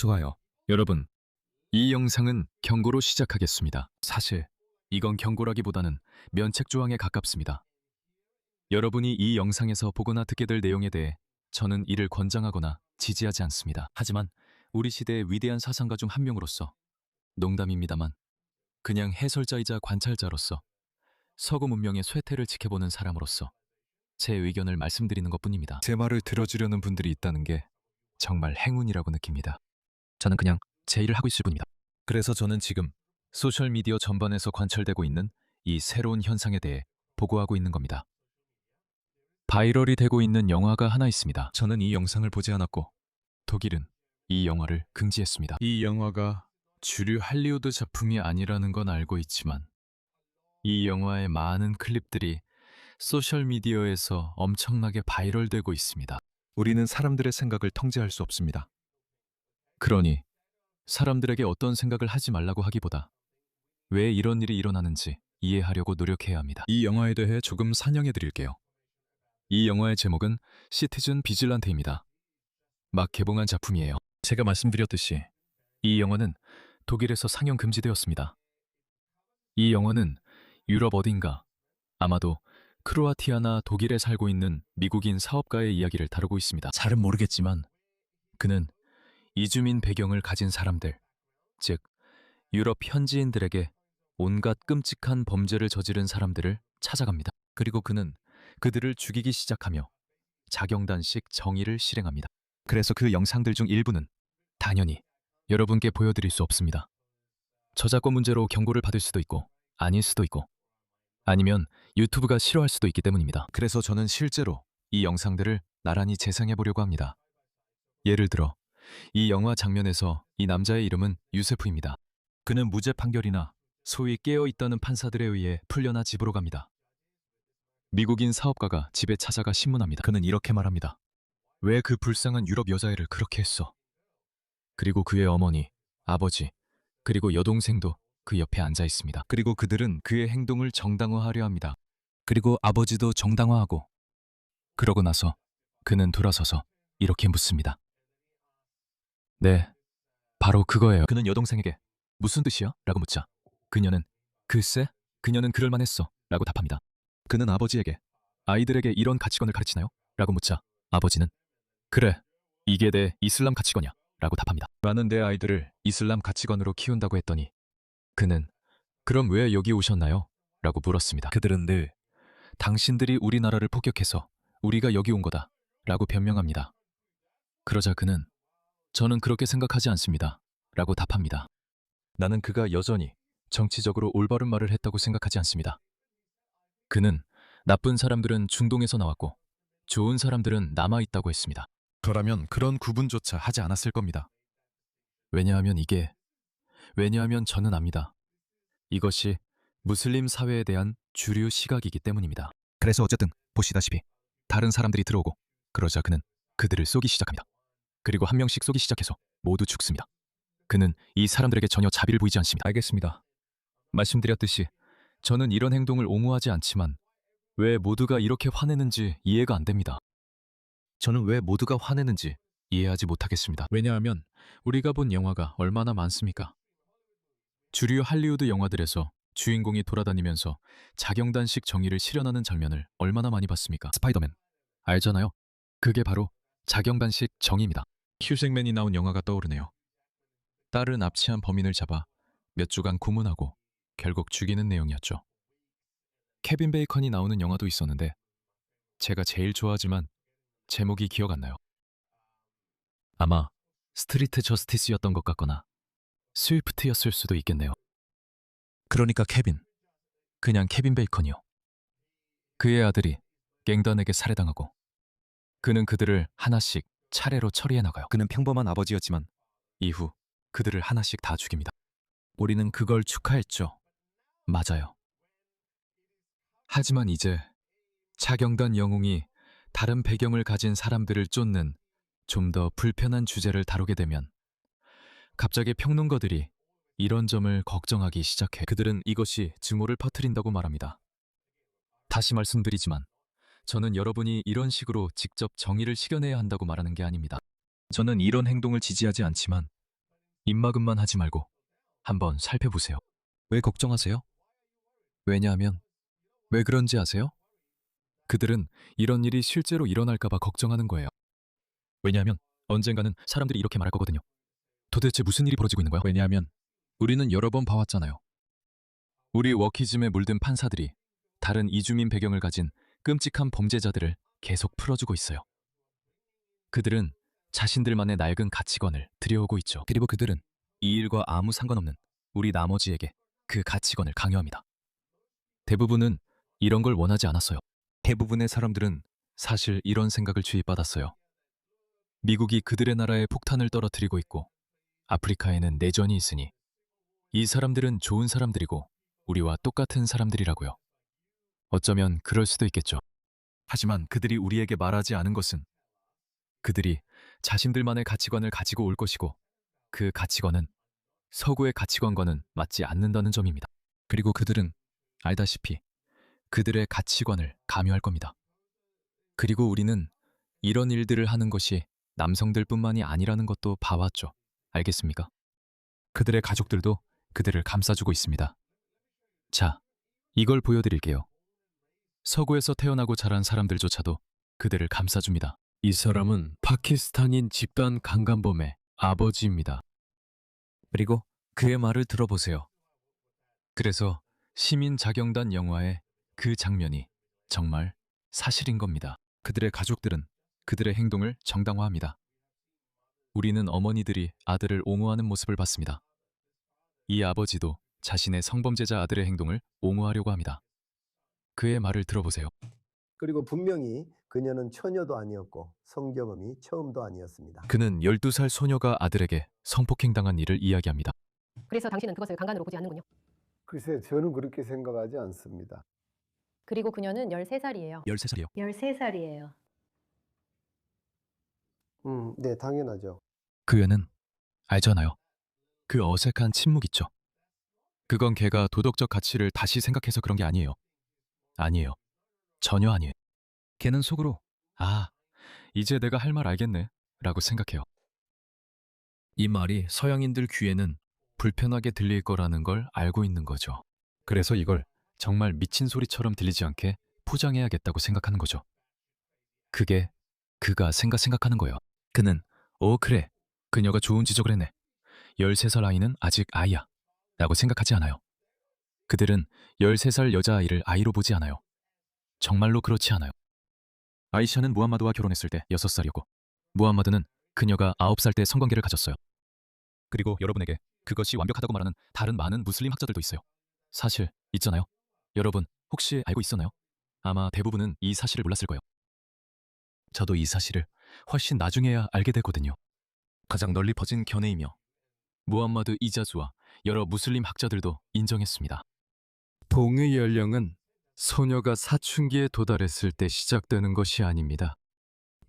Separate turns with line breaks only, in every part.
좋아요. 여러분, 이 영상은 경고로 시작하겠습니다. 사실 이건 경고라기보다는 면책조항에 가깝습니다. 여러분이 이 영상에서 보거나 듣게 될 내용에 대해 저는 이를 권장하거나 지지하지 않습니다. 하지만 우리 시대의 위대한 사상가 중 한 명으로서, 농담입니다만 그냥 해설자이자 관찰자로서, 서구 문명의 쇠퇴를 지켜보는 사람으로서 제 의견을 말씀드리는 것뿐입니다. 제 말을 들어주려는 분들이 있다는 게 정말 행운이라고 느낍니다. 저는 그냥 제 일을 하고 있을 뿐입니다. 그래서 저는 지금 소셜미디어 전반에서 관찰되고 있는 이 새로운 현상에 대해 보고하고 있는 겁니다. 바이럴이 되고 있는 영화가 하나 있습니다. 저는 이 영상을 보지 않았고 독일은 이 영화를 금지했습니다. 이 영화가 주류 할리우드 작품이 아니라는 건 알고 있지만 이 영화의 많은 클립들이 소셜미디어에서 엄청나게 바이럴되고 있습니다. 우리는 사람들의 생각을 통제할 수 없습니다. 그러니 사람들에게 어떤 생각을 하지 말라고 하기보다 왜 이런 일이 일어나는지 이해하려고 노력해야 합니다. 이 영화에 대해 조금 설명해 드릴게요. 이 영화의 제목은 시티즌 비질란테입니다. 막 개봉한 작품이에요. 제가 말씀드렸듯이 이 영화는 독일에서 상영 금지되었습니다. 이 영화는 유럽 어딘가, 아마도 크로아티아나 독일에 살고 있는 미국인 사업가의 이야기를 다루고 있습니다. 잘은 모르겠지만 그는 이주민 배경을 가진 사람들, 즉 유럽 현지인들에게 온갖 끔찍한 범죄를 저지른 사람들을 찾아갑니다. 그리고 그는 그들을 죽이기 시작하며 자경단식 정의를 실행합니다. 그래서 그 영상들 중 일부는 당연히 여러분께 보여드릴 수 없습니다. 저작권 문제로 경고를 받을 수도 있고 아닐 수도 있고, 아니면 유튜브가 싫어할 수도 있기 때문입니다. 그래서 저는 실제로 이 영상들을 나란히 재생해 보려고 합니다. 예를 들어 이 영화 장면에서 이 남자의 이름은 유세프입니다. 그는 무죄 판결이나 소위 깨어있다는 판사들에 의해 풀려나 집으로 갑니다. 미국인 사업가가 집에 찾아가 신문합니다. 그는 이렇게 말합니다. 왜 그 불쌍한 유럽 여자애를 그렇게 했어? 그리고 그의 어머니, 아버지, 그리고 여동생도 그 옆에 앉아 있습니다. 그리고 그들은 그의 행동을 정당화하려 합니다. 그리고 아버지도 정당화하고, 그러고 나서 그는 돌아서서 이렇게 묻습니다. 네, 바로 그거예요. 그는 여동생에게 무슨 뜻이야? 라고 묻자 그녀는 글쎄, 그녀는 그럴만했어 라고 답합니다. 그는 아버지에게 아이들에게 이런 가치관을 가르치나요? 라고 묻자 아버지는 그래, 이게 내 이슬람 가치관이야 라고 답합니다. 나는 내 아이들을 이슬람 가치관으로 키운다고 했더니 그는 그럼 왜 여기 오셨나요? 라고 물었습니다. 그들은 늘 당신들이 우리나라를 폭격해서 우리가 여기 온 거다 라고 변명합니다. 그러자 그는 저는 그렇게 생각하지 않습니다 라고 답합니다. 나는 그가 여전히 정치적으로 올바른 말을 했다고 생각하지 않습니다. 그는 나쁜 사람들은 중동에서 나왔고 좋은 사람들은 남아있다고 했습니다. 저라면 그런 구분조차 하지 않았을 겁니다. 왜냐하면 저는 압니다. 이것이 무슬림 사회에 대한 주류 시각이기 때문입니다. 그래서 어쨌든 보시다시피 다른 사람들이 들어오고 그러자 그는 그들을 쏘기 시작합니다. 그리고 한 명씩 쏘기 시작해서 모두 죽습니다. 그는 이 사람들에게 전혀 자비를 보이지 않습니다. 알겠습니다. 말씀드렸듯이 저는 이런 행동을 옹호하지 않지만 왜 모두가 이렇게 화내는지 이해가 안 됩니다. 저는 왜 모두가 화내는지 이해하지 못하겠습니다. 왜냐하면 우리가 본 영화가 얼마나 많습니까? 주류 할리우드 영화들에서 주인공이 돌아다니면서 자경단식 정의를 실현하는 장면을 얼마나 많이 봤습니까? 스파이더맨 알잖아요. 그게 바로 자경단식 정의입니다. 휴잭맨이 나온 영화가 떠오르네요. 딸을 납치한 범인을 잡아 몇 주간 고문하고 결국 죽이는 내용이었죠. 케빈 베이컨이 나오는 영화도 있었는데 제가 제일 좋아하지만 제목이 기억 안 나요. 아마 스트리트 저스티스였던 것 같거나 스위프트였을 수도 있겠네요. 그러니까 그냥 케빈 베이컨이요. 그의 아들이 갱단에게 살해당하고 그는 그들을 하나씩 차례로 처리해 나가요. 그는 평범한 아버지였지만 이후 그들을 하나씩 다 죽입니다. 우리는 그걸 축하했죠. 맞아요. 하지만 이제 자경단 영웅이 다른 배경을 가진 사람들을 쫓는 좀 더 불편한 주제를 다루게 되면 갑자기 평론가들이 이런 점을 걱정하기 시작해. 그들은 이것이 증오를 퍼뜨린다고 말합니다. 다시 말씀드리지만 저는 여러분이 이런 식으로 직접 정의를 실현해야 한다고 말하는 게 아닙니다. 저는 이런 행동을 지지하지 않지만 입막음만 하지 말고 한번 살펴보세요. 왜 걱정하세요? 왜냐하면 왜 그런지 아세요? 그들은 이런 일이 실제로 일어날까봐 걱정하는 거예요. 왜냐하면 언젠가는 사람들이 이렇게 말할 거거든요. 도대체 무슨 일이 벌어지고 있는 거야? 왜냐하면 우리는 여러 번 봐왔잖아요. 우리 워키즘에 물든 판사들이 다른 이주민 배경을 가진 끔찍한 범죄자들을 계속 풀어주고 있어요. 그들은 자신들만의 낡은 가치관을 들여오고 있죠. 그리고 그들은 이 일과 아무 상관없는 우리 나머지에게 그 가치관을 강요합니다. 대부분은 이런 걸 원하지 않았어요. 대부분의 사람들은 사실 이런 생각을 주입받았어요. 미국이 그들의 나라에 폭탄을 떨어뜨리고 있고 아프리카에는 내전이 있으니 이 사람들은 좋은 사람들이고 우리와 똑같은 사람들이라고요. 어쩌면 그럴 수도 있겠죠. 하지만 그들이 우리에게 말하지 않은 것은 그들이 자신들만의 가치관을 가지고 올 것이고 그 가치관은 서구의 가치관과는 맞지 않는다는 점입니다. 그리고 그들은 알다시피 그들의 가치관을 강요할 겁니다. 그리고 우리는 이런 일들을 하는 것이 남성들뿐만이 아니라는 것도 봐왔죠. 알겠습니까? 그들의 가족들도 그들을 감싸주고 있습니다. 자, 이걸 보여드릴게요. 서구에서 태어나고 자란 사람들조차도 그들을 감싸줍니다. 이 사람은 파키스탄인 집단 강간범의 아버지입니다. 그리고 그의 말을 들어보세요. 그래서 시민자경단 영화의 그 장면이 정말 사실인 겁니다. 그들의 가족들은 그들의 행동을 정당화합니다. 우리는 어머니들이 아들을 옹호하는 모습을 봤습니다. 이 아버지도 자신의 성범죄자 아들의 행동을 옹호하려고 합니다. 그의 말을 들어보세요.
그리고 분명히 그녀는 처녀도 아니었고 성경험이 처음도 아니었습니다.
그는 12살 소녀가 아들에게 성폭행당한 일을 이야기합니다.
그래서 당신은 그것을 강간으로 보지 않는군요.
글쎄, 저는 그렇게 생각하지 않습니다.
그리고 그녀는 13살이에요.
13살이요.
13살이에요.
네, 당연하죠.
그 애는 알잖아요. 그 어색한 침묵 있죠. 그건 걔가 도덕적 가치를 다시 생각해서 그런 게 아니에요. 아니에요. 전혀 아니에요. 걔는 속으로 아, 이제 내가 할 말 알겠네 라고 생각해요. 이 말이 서양인들 귀에는 불편하게 들릴 거라는 걸 알고 있는 거죠. 그래서 이걸 정말 미친 소리처럼 들리지 않게 포장해야겠다고 생각하는 거죠. 그게 그가 생각하는 거예요. 그는 그래. 그녀가 좋은 지적을 했네. 13살 아이는 아직 아이야 라고 생각하지 않아요. 그들은 13살 여자아이를 아이로 보지 않아요. 정말로 그렇지 않아요. 아이샤는 무함마드와 결혼했을 때 6살이었고 무함마드는 그녀가 9살 때 성관계를 가졌어요. 그리고 여러분에게 그것이 완벽하다고 말하는 다른 많은 무슬림 학자들도 있어요. 사실 있잖아요. 여러분 혹시 알고 있었나요? 아마 대부분은 이 사실을 몰랐을 거예요. 저도 이 사실을 훨씬 나중에야 알게 되거든요. 가장 널리 퍼진 견해이며 무함마드 이자즈와 여러 무슬림 학자들도 인정했습니다. 동의 연령은 소녀가 사춘기에 도달했을 때 시작되는 것이 아닙니다.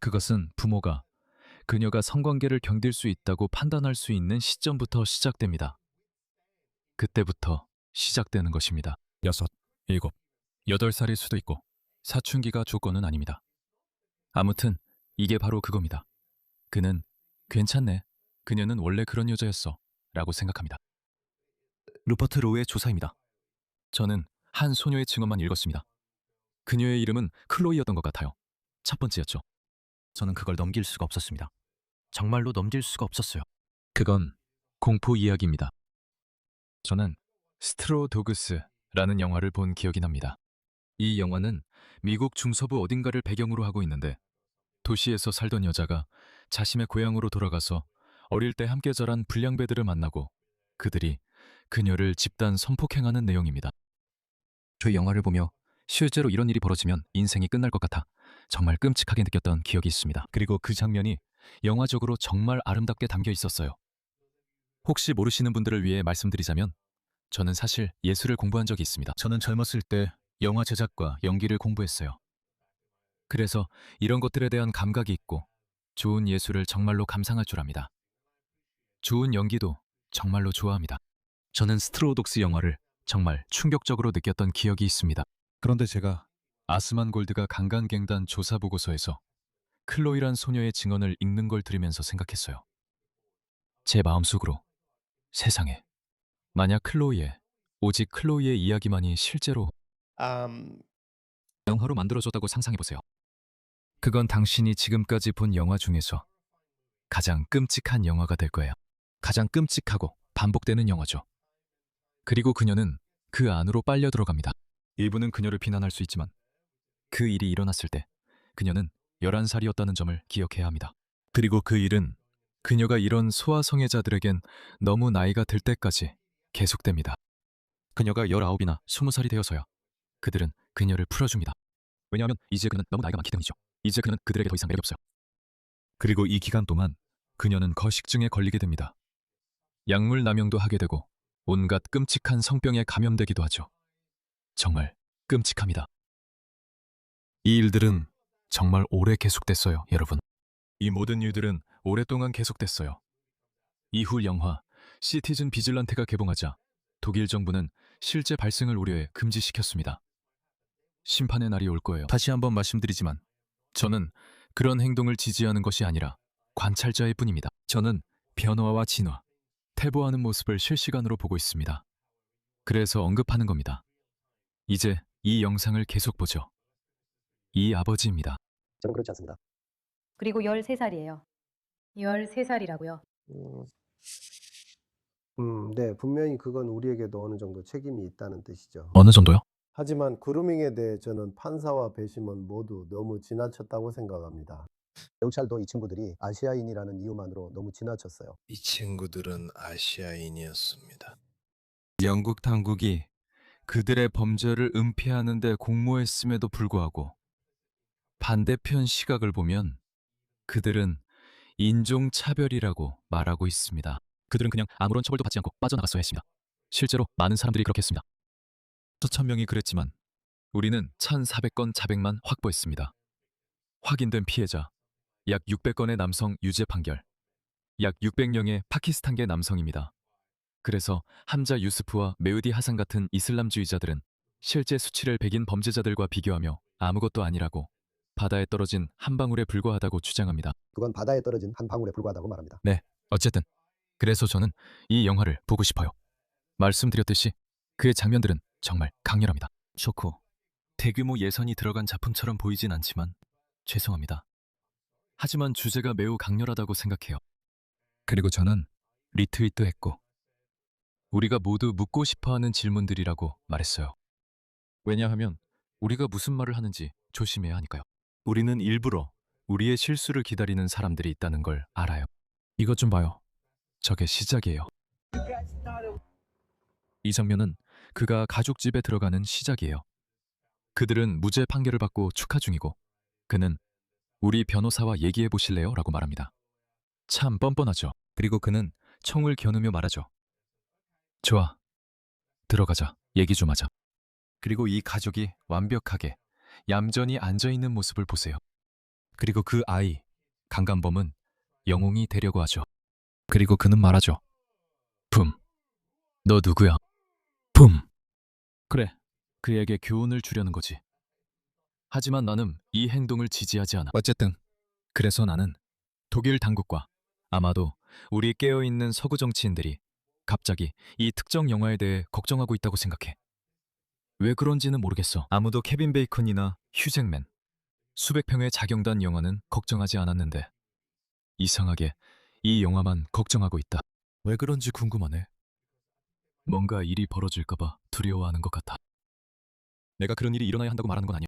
그것은 부모가 그녀가 성관계를 견딜 수 있다고 판단할 수 있는 시점부터 시작됩니다. 그때부터 시작되는 것입니다. 6, 7, 8살일 수도 있고 사춘기가 조건은 아닙니다. 아무튼 이게 바로 그겁니다. 그는 괜찮네. 그녀는 원래 그런 여자였어. 라고 생각합니다. 루퍼트 로우의 조사입니다. 저는 한 소녀의 증언만 읽었습니다. 그녀의 이름은 클로이였던 것 같아요. 첫 번째였죠. 저는 그걸 넘길 수가 없었습니다. 정말로 넘길 수가 없었어요. 그건 공포 이야기입니다. 저는 스트로 도그스라는 영화를 본 기억이 납니다. 이 영화는 미국 중서부 어딘가를 배경으로 하고 있는데 도시에서 살던 여자가 자신의 고향으로 돌아가서 어릴 때 함께 자란 불량배들을 만나고 그들이 그녀를 집단 성폭행하는 내용입니다. 저 영화를 보며 실제로 이런 일이 벌어지면 인생이 끝날 것 같아 정말 끔찍하게 느꼈던 기억이 있습니다. 그리고 그 장면이 영화적으로 정말 아름답게 담겨 있었어요. 혹시 모르시는 분들을 위해 말씀드리자면 저는 사실 예술을 공부한 적이 있습니다. 저는 젊었을 때 영화 제작과 연기를 공부했어요. 그래서 이런 것들에 대한 감각이 있고 좋은 예술을 정말로 감상할 줄 압니다. 좋은 연기도 정말로 좋아합니다. 저는 스트로독스 영화를 정말 충격적으로 느꼈던 기억이 있습니다. 그런데 제가 아스만 골드가 강간갱단 조사 보고서에서 클로이란 소녀의 증언을 읽는 걸 들으면서 생각했어요. 제 마음속으로 세상에. 만약 오직 클로이의 이야기만이 실제로 영화로 만들어졌다고 상상해보세요. 그건 당신이 지금까지 본 영화 중에서 가장 끔찍한 영화가 될 거예요. 가장 끔찍하고 반복되는 영화죠. 그리고 그녀는 그 안으로 빨려 들어갑니다. 일부는 그녀를 비난할 수 있지만 그 일이 일어났을 때 그녀는 11살이었다는 점을 기억해야 합니다. 그리고 그 일은 그녀가 이런 소아성애자들에겐 너무 나이가 들 때까지 계속됩니다. 그녀가 19이나 20살이 되어서야 그들은 그녀를 풀어줍니다. 왜냐하면 이제 그는 너무 나이가 많기 때문이죠. 이제 그는 그들에게 더 이상 매력이 없어요. 그리고 이 기간 동안 그녀는 거식증에 걸리게 됩니다. 약물 남용도 하게 되고 온갖 끔찍한 성병에 감염되기도 하죠. 정말 끔찍합니다. 이 일들은 정말 오래 계속됐어요, 여러분. 이 모든 일들은 오랫동안 계속됐어요. 이후 영화 시티즌 비질란테가 개봉하자 독일 정부는 실제 발생을 우려해 금지시켰습니다. 심판의 날이 올 거예요. 다시 한번 말씀드리지만 저는 그런 행동을 지지하는 것이 아니라 관찰자일 뿐입니다. 저는 변화와 진화, 퇴보하는 모습을 실시간으로 보고 있습니다. 그래서 언급하는 겁니다. 이제 이 영상을 계속 보죠. 이 아버지입니다.
저는 그렇지 않습니다.
그리고 13살이에요. 13살이라고요.
네, 분명히 그건 우리에게도 어느 정도 책임이 있다는 뜻이죠.
어느 정도요?
하지만 그루밍에 대해 저는 판사와 배심원 모두 너무 지나쳤다고 생각합니다. 경찰도 이 친구들이 아시아인이라는 이유만으로 너무 지나쳤어요.
이 친구들은 아시아인이었습니다.
영국 당국이 그들의 범죄를 은폐하는 데 공모했음에도 불구하고 반대편 시각을 보면 그들은 인종차별이라고 말하고 있습니다. 그들은 그냥 아무런 처벌도 받지 않고 빠져나갔어야 했습니다. 실제로 많은 사람들이 그렇게 했습니다. 수천 명이 그랬지만 우리는 1,400건 자백만 확보했습니다. 확인된 피해자 약 600건의 남성 유죄 판결, 약 600명의 파키스탄계 남성입니다. 그래서 함자 유스프와 메우디 하산 같은 이슬람주의자들은 실제 수치를 백인 범죄자들과 비교하며 아무것도 아니라고 바다에 떨어진 한 방울에 불과하다고 주장합니다.
그건 바다에 떨어진 한 방울에 불과하다고 말합니다.
네, 어쨌든 그래서 저는 이 영화를 보고 싶어요. 말씀드렸듯이 그의 장면들은 정말 강렬합니다. 좋고 대규모 예산이 들어간 작품처럼 보이진 않지만 죄송합니다. 하지만 주제가 매우 강렬하다고 생각해요. 그리고 저는 리트윗도 했고 우리가 모두 묻고 싶어하는 질문들이라고 말했어요. 왜냐하면 우리가 무슨 말을 하는지 조심해야 하니까요. 우리는 일부러 우리의 실수를 기다리는 사람들이 있다는 걸 알아요. 이것 좀 봐요. 저게 시작이에요. 이 장면은 그가 가족집에 들어가는 시작이에요. 그들은 무죄 판결을 받고 축하 중이고 그는 우리 변호사와 얘기해 보실래요? 라고 말합니다. 참 뻔뻔하죠. 그리고 그는 총을 겨누며 말하죠. 좋아. 들어가자. 얘기 좀 하자. 그리고 이 가족이 완벽하게 얌전히 앉아있는 모습을 보세요. 그리고 그 아이, 강간범은 영웅이 되려고 하죠. 그리고 그는 말하죠. 붐. 너 누구야? 붐. 그래. 그에게 교훈을 주려는 거지. 하지만 나는 이 행동을 지지하지 않아. 어쨌든 그래서 나는 독일 당국과 아마도 우리 깨어있는 서구 정치인들이 갑자기 이 특정 영화에 대해 걱정하고 있다고 생각해. 왜 그런지는 모르겠어. 아무도 케빈 베이컨이나 휴잭맨, 수백 평의 자경단 영화는 걱정하지 않았는데 이상하게 이 영화만 걱정하고 있다. 왜 그런지 궁금하네. 뭔가 일이 벌어질까봐 두려워하는 것 같아. 내가 그런 일이 일어나야 한다고 말하는 건 아니야.